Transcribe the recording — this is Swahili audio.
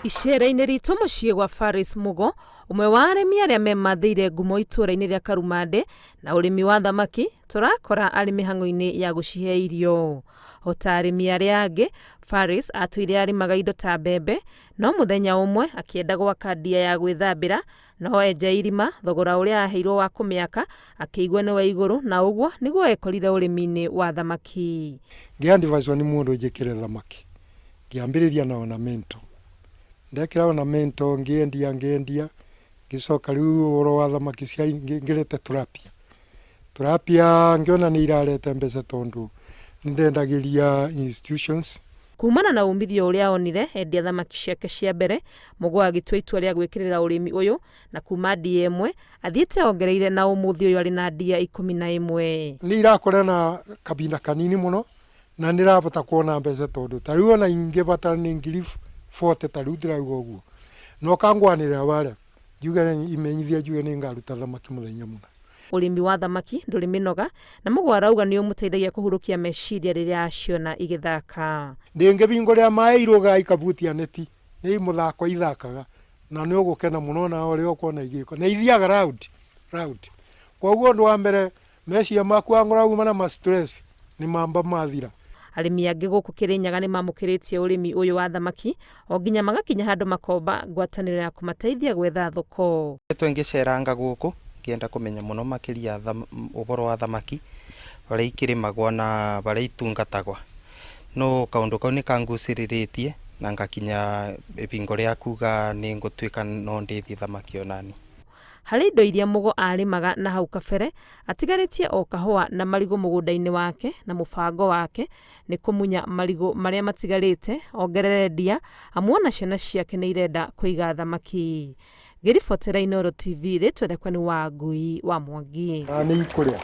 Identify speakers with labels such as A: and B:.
A: Icera-inĩ ritũ mũciĩ gwa Faris Mugo, umwe wa arĩmi arĩa memathĩire ngumo itũũra-inĩ rĩa Karumande na ũrĩmi wa thamaki, tũrakora arĩ mĩhang'o-inĩ ya gũcihe irio. O ta arĩmi arĩa angĩ, Faris atũire arĩmaga indo ta mbembe, no mũthenya ũmwe akĩenda gwaka ndia ya gwĩthambĩra, no enja irima, thogora ũrĩa aheirwo wa kũmĩaka akĩigua nĩ wa igũrũ, na ũguo nĩguo ekorire ũrĩmi-inĩ wa thamaki.
B: Ngĩandivicwo nĩ mũndũ njĩkĩre thamaki, ngĩambĩrĩria na ornamento. Ndekĩra ornamento ngĩendia ngĩcoka rĩu ũhoro wa thamaki cia ngĩrete tilapia ngĩona nĩ irarete mbeca tondũ nĩndendagĩria institutions.
A: Kumana na umithio ũrĩa onire endia thamaki ciake cia mbere, Mugo agĩtua itua rĩa gwĩkĩrĩra ũrĩmi ũyũ, na kuma ndia ĩmwe athiĩte ongereire na ũmũthĩ ũyũ arĩ na ndia 11.
B: Nĩ irakũra na kabinda kanini mũno na nĩ irabota kuona mbeca tondũ ta rĩu ona ingĩbatara nĩ ngiri 40 ta rĩu ndĩrauga ũguo. No kangwanĩrĩra wale njuge imenyithia njuge nĩ ngaruta thamaki mũthenya mũna.
A: Ũrĩmi wa thamaki ndũrĩ mĩnoga, na Mugo arauga nĩ ũmũteithagia kũhurũkia meciria rĩrĩa aciona igĩthaka.
B: Ndĩngĩbingũrĩra maĩ iroga ikabutia neti, nĩ mũthako ithakaga na nĩ ũgũkena mũno na ũrĩa ũkuona igĩko. Na ithiaga round. Koguo ũndũ wa mbere meciria maku ang'orauma na stress nĩ mamba mathira.
A: Arĩmi angĩ gũkũ Kĩrĩnyaga nĩ mamũkĩrĩtie ũrĩmi ũyũ wa thamaki, o nginya magakinya handũ makomba ngwatanĩro ya kũmateithia gwetha thoko.
C: Ngĩceranga gũkũ ngĩenda kũmenya mũno makĩria ũhoro wa thamaki, barĩa ikĩrĩmagwo na barĩa itungatagwa. No kaũndũ kau nĩ kangucĩrĩrĩtie na ngakinya ibingo rĩa kuga nĩ ngũtuĩka no ndĩithie thamaki onani.
A: Harĩ indo iria Mugo arĩmaga na hau kabere, atigarĩtie o kahũa na marigũ mũgũnda-inĩ wake, na mũbango wake nĩ kũmunya marigũ marĩa matigarĩte ongerere ndia, amu ona ciana ciake nĩ irenda kũiga thamaki. Ngĩribotera Inooro TV, rĩtwa rĩakwa nĩ Wangui wa Mwangi.
B: Nĩ ikũrĩa.